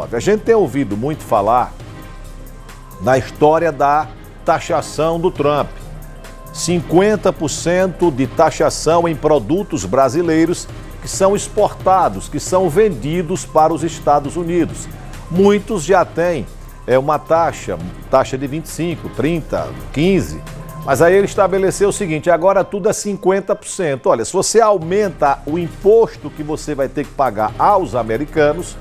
Covid-19. A gente tem ouvido muito falar na história da taxação do Trump. 50% de taxação em produtos brasileiros que são exportados, que são vendidos para os Estados Unidos. Muitos já têm uma taxa de 25, 30, 15, mas aí ele estabeleceu o seguinte, agora tudo é 50%. Olha, se você aumenta o imposto que você vai ter que pagar aos americanos,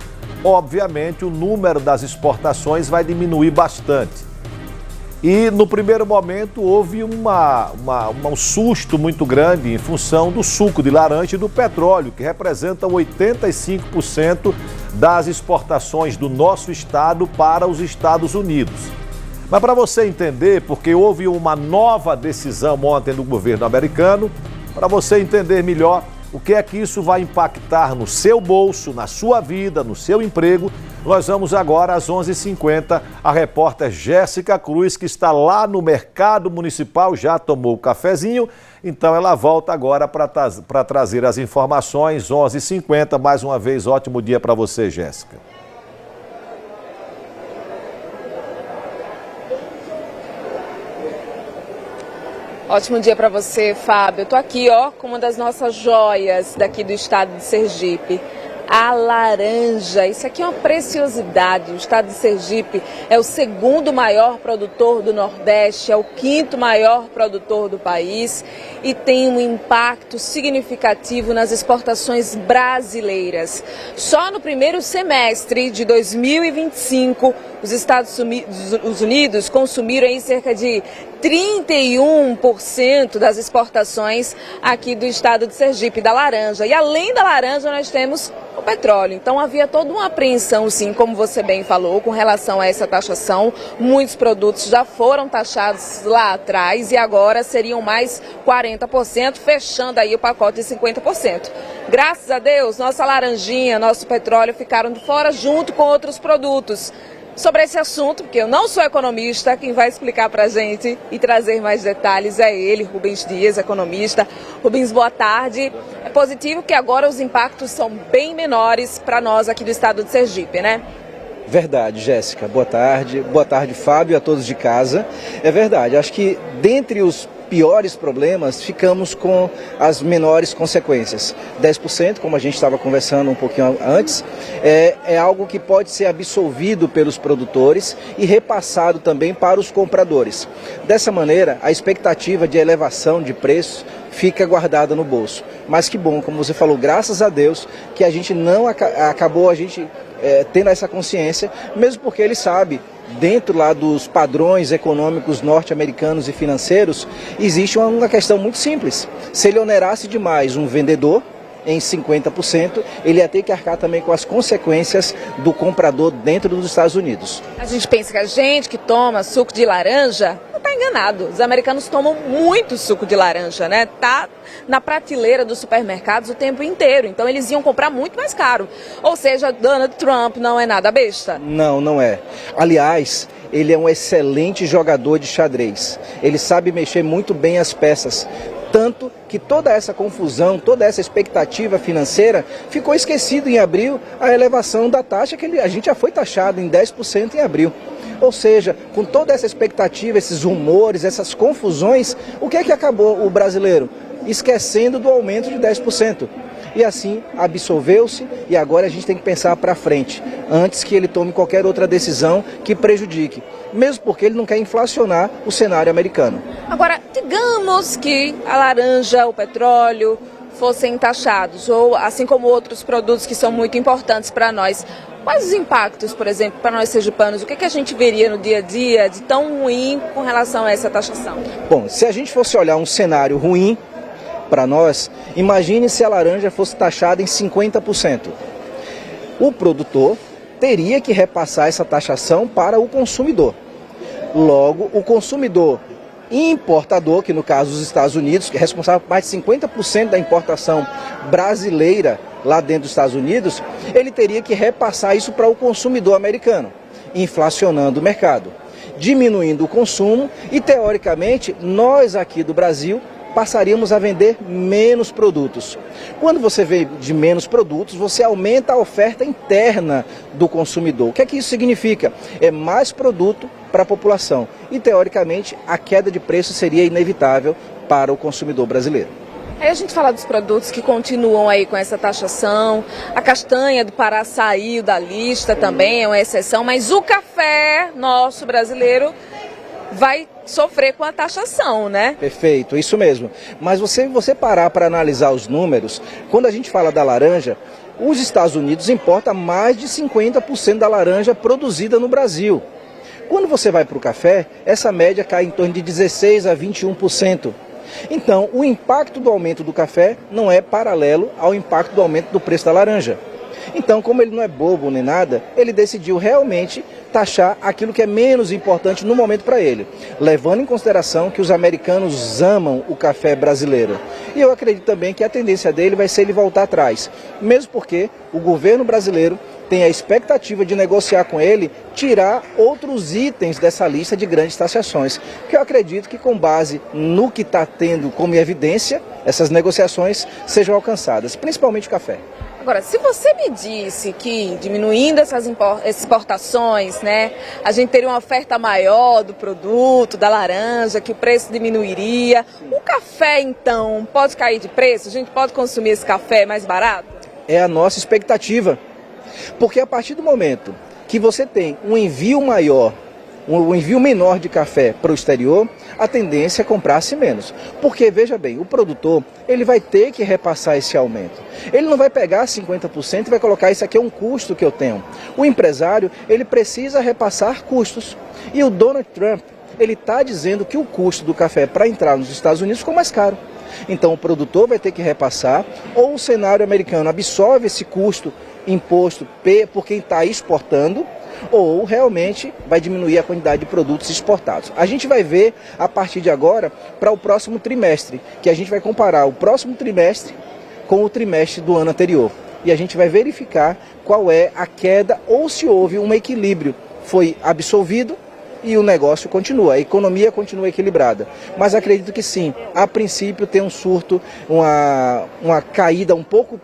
obviamente o número das exportações vai diminuir bastante. E no primeiro momento houve um susto muito grande em função do suco de laranja e do petróleo, que representam 85% das exportações do nosso estado para os Estados Unidos. Mas para você entender, porque houve uma nova decisão ontem do governo americano, para você entender melhor o que é que isso vai impactar no seu bolso, na sua vida, no seu emprego, nós vamos agora às 11h50, a repórter Jéssica Cruz, que está lá no Mercado Municipal, já tomou o cafezinho, então ela volta agora para trazer as informações, 11h50, mais uma vez, ótimo dia para você, Jéssica. Ótimo dia para você, Fábio. Eu tô aqui, com uma das nossas joias daqui do estado de Sergipe. A laranja, isso aqui é uma preciosidade. O estado de Sergipe é o segundo maior produtor do Nordeste, é o quinto maior produtor do país e tem um impacto significativo nas exportações brasileiras. Só no primeiro semestre de 2025, os Estados Unidos consumiram aí cerca de 31% das exportações aqui do estado de Sergipe, da laranja. E além da laranja, nós temos o petróleo. Então havia toda uma apreensão, sim, como você bem falou, com relação a essa taxação. Muitos produtos já foram taxados lá atrás e agora seriam mais 40%, fechando aí o pacote de 50%. Graças a Deus, nossa laranjinha, nosso petróleo ficaram de fora junto com outros produtos. Sobre esse assunto, porque eu não sou economista, quem vai explicar para a gente e trazer mais detalhes é ele, Rubens Dias, economista. Rubens, boa tarde. É positivo que agora os impactos são bem menores para nós aqui do estado de Sergipe, né? Verdade, Jéssica. Boa tarde, Fábio, e a todos de casa. É verdade, acho que dentre os piores problemas, ficamos com as menores consequências. 10%, como a gente estava conversando um pouquinho antes, é algo que pode ser absolvido pelos produtores e repassado também para os compradores. Dessa maneira, a expectativa de elevação de preços fica guardada no bolso. Mas que bom, como você falou, graças a Deus, que a gente não acabou tendo essa consciência, mesmo porque ele sabe, dentro lá dos padrões econômicos norte-americanos e financeiros, existe uma questão muito simples. Se ele onerasse demais um vendedor em 50%, ele ia ter que arcar também com as consequências do comprador dentro dos Estados Unidos. A gente pensa que a gente que toma suco de laranja não está enganado. Os americanos tomam muito suco de laranja, né? Tá na prateleira dos supermercados o tempo inteiro. Então eles iam comprar muito mais caro. Ou seja, Donald Trump não é nada besta? Não, não é. Aliás, ele é um excelente jogador de xadrez. Ele sabe mexer muito bem as peças. Tanto que toda essa confusão, toda essa expectativa financeira ficou esquecido em abril a elevação da taxa, que a gente já foi taxado em 10% em abril. Ou seja, com toda essa expectativa, esses rumores, essas confusões, o que é que acabou o brasileiro? Esquecendo do aumento de 10%. E assim absolveu-se e agora a gente tem que pensar para frente, antes que ele tome qualquer outra decisão que prejudique, mesmo porque ele não quer inflacionar o cenário americano. Agora, digamos que a laranja, o petróleo fossem taxados, ou assim como outros produtos que são muito importantes para nós. Quais os impactos, por exemplo, para nós sergipanos? O que a gente veria no dia a dia de tão ruim com relação a essa taxação? Bom, se a gente fosse olhar um cenário ruim para nós, imagine se a laranja fosse taxada em 50%. O produtor teria que repassar essa taxação para o consumidor. Logo, o consumidor importador, que no caso os Estados Unidos, que é responsável por mais de 50% da importação brasileira lá dentro dos Estados Unidos, ele teria que repassar isso para o consumidor americano, inflacionando o mercado, diminuindo o consumo e, teoricamente, nós aqui do Brasil passaríamos a vender menos produtos. Quando você vende menos produtos, você aumenta a oferta interna do consumidor. O que é que isso significa? É mais produto para a população e, teoricamente, a queda de preço seria inevitável para o consumidor brasileiro. Aí a gente fala dos produtos que continuam aí com essa taxação, a castanha do Pará saiu da lista também, é uma exceção, mas o café nosso brasileiro vai sofrer com a taxação, né? Perfeito, isso mesmo. Mas você parar para analisar os números, quando a gente fala da laranja, os Estados Unidos importam mais de 50% da laranja produzida no Brasil. Quando você vai para o café, essa média cai em torno de 16% a 21%. Então, o impacto do aumento do café não é paralelo ao impacto do aumento do preço da laranja. Então, como ele não é bobo nem nada, ele decidiu realmente taxar aquilo que é menos importante no momento para ele, levando em consideração que os americanos amam o café brasileiro. E eu acredito também que a tendência dele vai ser ele voltar atrás, mesmo porque o governo brasileiro tem a expectativa de negociar com ele, tirar outros itens dessa lista de grandes taxações, que eu acredito que com base no que está tendo como evidência, essas negociações sejam alcançadas, principalmente o café. Agora, se você me disse que diminuindo essas exportações, né, a gente teria uma oferta maior do produto, da laranja, que o preço diminuiria, o café então pode cair de preço? A gente pode consumir esse café mais barato? É a nossa expectativa. Porque a partir do momento que você tem um envio maior, um envio menor de café para o exterior, a tendência é comprar-se menos. Porque, veja bem, o produtor ele vai ter que repassar esse aumento. Ele não vai pegar 50% e vai colocar isso aqui é um custo que eu tenho. O empresário ele precisa repassar custos. E o Donald Trump ele está dizendo que o custo do café para entrar nos Estados Unidos ficou mais caro. Então o produtor vai ter que repassar, ou o cenário americano absorve esse custo imposto por quem está exportando, ou realmente vai diminuir a quantidade de produtos exportados. A gente vai ver a partir de agora para o próximo trimestre, que a gente vai comparar o próximo trimestre com o trimestre do ano anterior. E a gente vai verificar qual é a queda ou se houve um equilíbrio. Foi absolvido e o negócio continua, a economia continua equilibrada. Mas acredito que sim, a princípio tem um surto, uma caída um pouco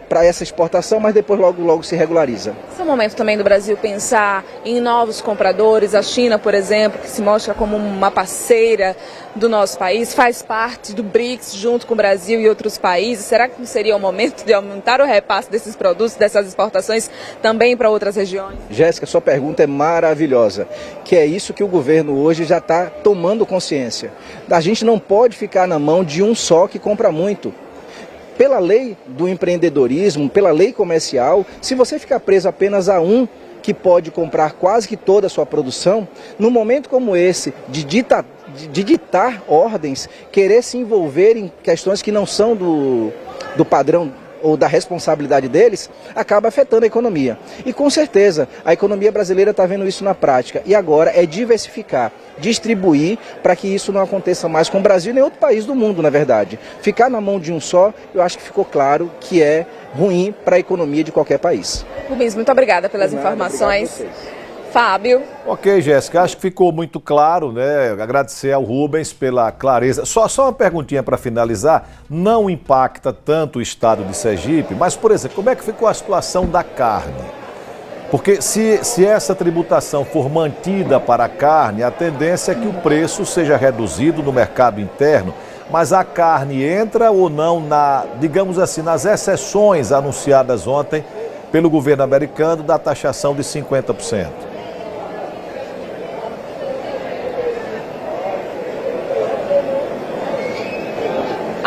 para essa exportação, mas depois logo se regulariza. Esse é o momento também do Brasil pensar em novos compradores. A China, por exemplo, que se mostra como uma parceira do nosso país, faz parte do BRICS junto com o Brasil e outros países. Será que não seria o momento de aumentar o repasse desses produtos, dessas exportações, também para outras regiões? Jéssica, sua pergunta é maravilhosa, que é isso que o governo hoje já está tomando consciência. A gente não pode ficar na mão de um só que compra muito. Pela lei do empreendedorismo, pela lei comercial, se você ficar preso apenas a um que pode comprar quase que toda a sua produção, num momento como esse, de ditar ordens, querer se envolver em questões que não são do padrão ou da responsabilidade deles, acaba afetando a economia. E com certeza, a economia brasileira está vendo isso na prática. E agora é diversificar, distribuir, para que isso não aconteça mais com o Brasil e nem outro país do mundo, na verdade. Ficar na mão de um só, eu acho que ficou claro que é ruim para a economia de qualquer país. Rubens, muito obrigada pelas informações. Fábio. Ok, Jéssica, acho que ficou muito claro, né? Agradecer ao Rubens pela clareza. Só uma perguntinha para finalizar. Não impacta tanto o estado de Sergipe, mas, por exemplo, como é que ficou a situação da carne? Porque se essa tributação for mantida para a carne, a tendência é que o preço seja reduzido no mercado interno, mas a carne entra ou não digamos assim, nas exceções anunciadas ontem pelo governo americano da taxação de 50%.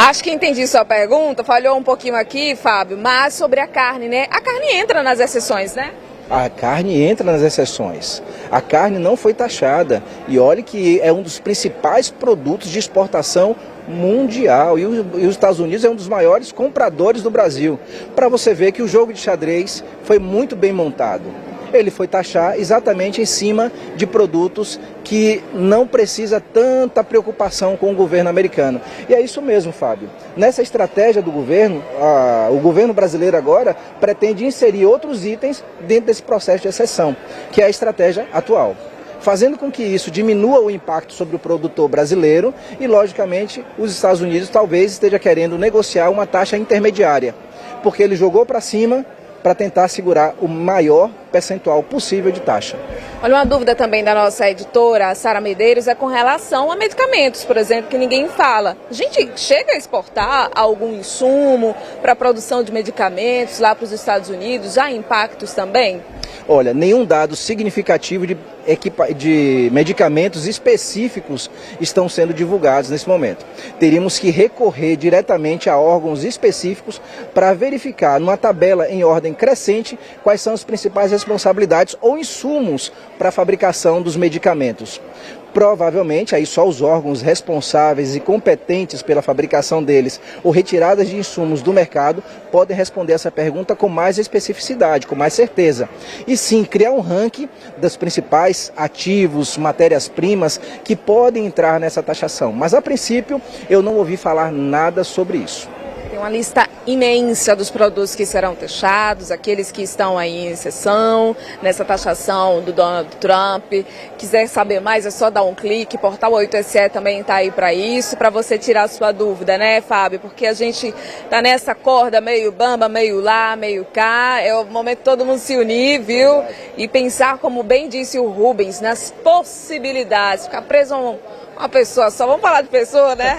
Acho que entendi sua pergunta, falhou um pouquinho aqui, Fábio, mas sobre a carne, né? A carne entra nas exceções, né? A carne entra nas exceções. A carne não foi taxada. E olhe que é um dos principais produtos de exportação mundial. E os Estados Unidos é um dos maiores compradores do Brasil. Para você ver que o jogo de xadrez foi muito bem montado. Ele foi taxar exatamente em cima de produtos que não precisa tanta preocupação com o governo americano. E é isso mesmo, Fábio. Nessa estratégia do governo, o governo brasileiro agora pretende inserir outros itens dentro desse processo de exceção, que é a estratégia atual. fazendo com que isso diminua o impacto sobre o produtor brasileiro e, logicamente, os Estados Unidos talvez esteja querendo negociar uma taxa intermediária, porque ele jogou para cima para tentar segurar o maior percentual possível de taxa. Olha, uma dúvida também da nossa editora, Sara Medeiros, é com relação a medicamentos, por exemplo, que ninguém fala. A gente chega a exportar algum insumo para a produção de medicamentos lá para os Estados Unidos? Há impactos também? Olha, nenhum dado significativo de medicamentos específicos estão sendo divulgados nesse momento. Teríamos que recorrer diretamente a órgãos específicos para verificar, numa tabela em ordem crescente, quais são as principais responsabilidades ou insumos para a fabricação dos medicamentos. Provavelmente, aí só os órgãos responsáveis e competentes pela fabricação deles ou retiradas de insumos do mercado podem responder essa pergunta com mais especificidade, com mais certeza. E sim, criar um ranking dos principais ativos, matérias-primas que podem entrar nessa taxação. Mas, a princípio, eu não ouvi falar nada sobre isso. Tem uma lista imensa dos produtos que serão taxados, aqueles que estão aí em sessão, nessa taxação do Donald Trump. Quiser saber mais, é só dar um clique. Portal 8SE também está aí para isso, para você tirar a sua dúvida, né, Fábio? Porque a gente está nessa corda meio bamba, meio lá, meio cá. É o momento de todo mundo se unir, viu? E pensar, como bem disse o Rubens, nas possibilidades. Ficar preso a uma pessoa só. Vamos falar de pessoa, né?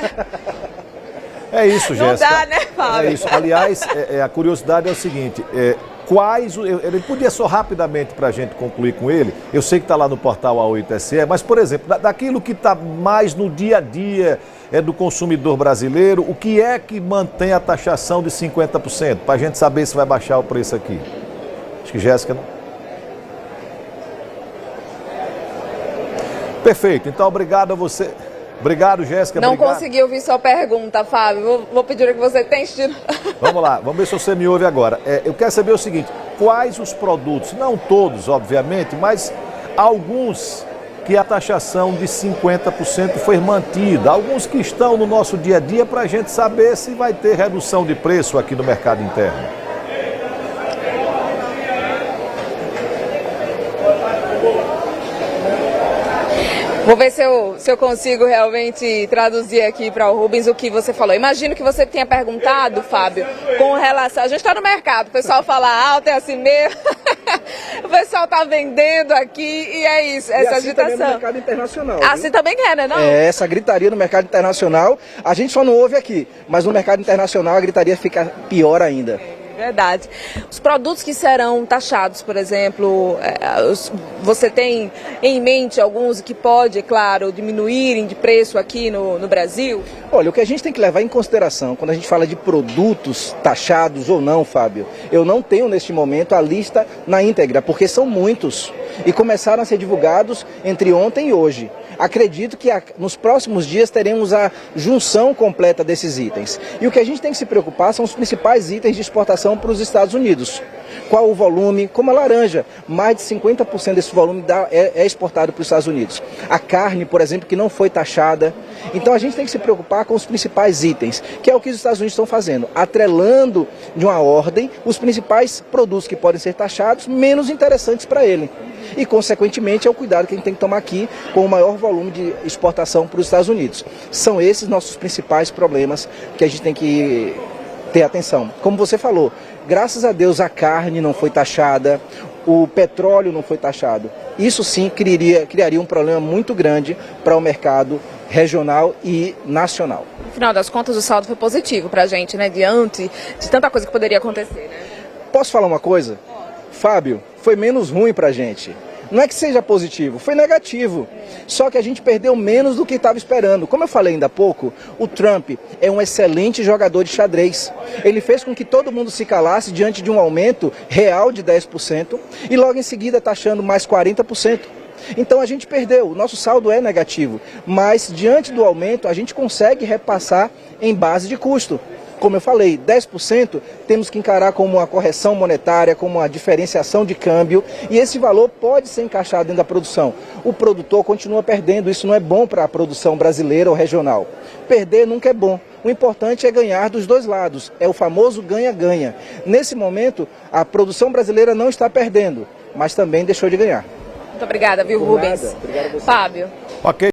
É isso, Jéssica. Não dá, né, Fábio? É isso. Aliás, a curiosidade é o seguinte, ele podia só rapidamente para a gente concluir com ele, eu sei que está lá no portal A8SE, mas, por exemplo, daquilo que está mais no dia a dia do consumidor brasileiro, o que é que mantém a taxação de 50%? Para a gente saber se vai baixar o preço aqui. Acho que Jéssica não... Perfeito, então obrigado a você. Obrigado, Jéssica. Não obrigado. consegui ouvir sua pergunta, Fábio. Vou pedir que você tente. Vamos lá, vamos ver se você me ouve agora. Eu quero saber o seguinte, quais os produtos, não todos, obviamente, mas alguns que a taxação de 50% foi mantida, alguns que estão no nosso dia a dia para a gente saber se vai ter redução de preço aqui no mercado interno. Vou ver se eu consigo realmente traduzir aqui para o Rubens o que você falou. Imagino que você tenha perguntado, Fábio, com relação... A gente está no mercado, o pessoal fala alto, é assim mesmo. O pessoal está vendendo aqui e é isso, essa assim agitação. Também no mercado internacional. Assim viu? também quer, né? Não? Essa gritaria no mercado internacional, a gente só não ouve aqui, mas no mercado internacional a gritaria fica pior ainda. Verdade. Os produtos que serão taxados, por exemplo, você tem em mente alguns que pode, claro, diminuírem de preço aqui no Brasil? Olha, o que a gente tem que levar em consideração quando a gente fala de produtos taxados ou não, Fábio, eu não tenho neste momento a lista na íntegra, porque são muitos e começaram a ser divulgados entre ontem e hoje. Acredito que nos próximos dias teremos a junção completa desses itens. E o que a gente tem que se preocupar são os principais itens de exportação para os Estados Unidos. Qual o volume? Como a laranja, mais de 50% desse volume é exportado para os Estados Unidos. A carne, por exemplo, que não foi taxada. Então a gente tem que se preocupar com os principais itens, que é o que os Estados Unidos estão fazendo, atrelando de uma ordem os principais produtos que podem ser taxados, menos interessantes para ele. E, consequentemente, é o cuidado que a gente tem que tomar aqui com o maior volume de exportação para os Estados Unidos. São esses nossos principais problemas que a gente tem que ter atenção. Como você falou, graças a Deus a carne não foi taxada, o petróleo não foi taxado. Isso sim criaria um problema muito grande para o mercado regional e nacional. No final das contas, o saldo foi positivo para a gente, né? Diante de tanta coisa que poderia acontecer, né? Posso falar uma coisa? Fábio, foi menos ruim para a gente. Não é que seja positivo, foi negativo. Só que a gente perdeu menos do que estava esperando. Como eu falei ainda há pouco, o Trump é um excelente jogador de xadrez. Ele fez com que todo mundo se calasse diante de um aumento real de 10% e logo em seguida taxando mais 40%. Então a gente perdeu, o nosso saldo é negativo, mas diante do aumento a gente consegue repassar em base de custo. Como eu falei, 10% temos que encarar como uma correção monetária, como uma diferenciação de câmbio, e esse valor pode ser encaixado dentro da produção. O produtor continua perdendo, isso não é bom para a produção brasileira ou regional. Perder nunca é bom. O importante é ganhar dos dois lados, é o famoso ganha-ganha. Nesse momento, a produção brasileira não está perdendo, mas também deixou de ganhar. Muito obrigada, viu, Por Rubens? nada. Obrigado a você. Fábio. Ok.